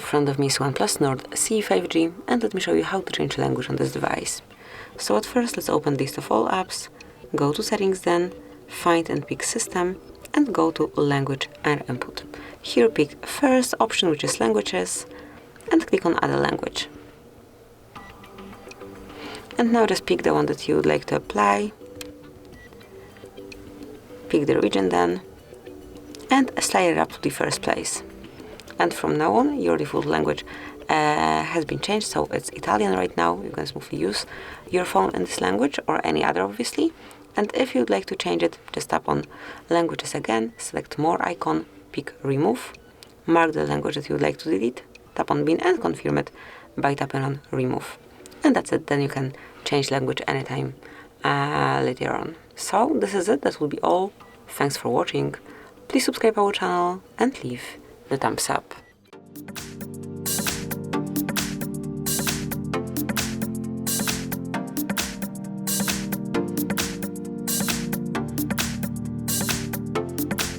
front of me is OnePlus Nord CE 5G, and let me show you how to change language on this device. So at first, let's open list of all apps, go to settings, then find and pick system, and go to language and input. Here pick first option, which is languages, and click on add a language. And now just pick the one that you would like to apply, pick the region then, and slide it up to the first place. And from now on, your default language has been changed, so it's Italian right now. You can smoothly use your phone in this language, or any other obviously. And if you'd like to change it, just tap on languages again, select more icon, pick remove, mark the language that you would like to delete, tap on bin and confirm it by tapping on remove. And that's it, then you can change language anytime later on. So this is it, that will be all. Thanks for watching. Please subscribe our channel and leave the thumbs up.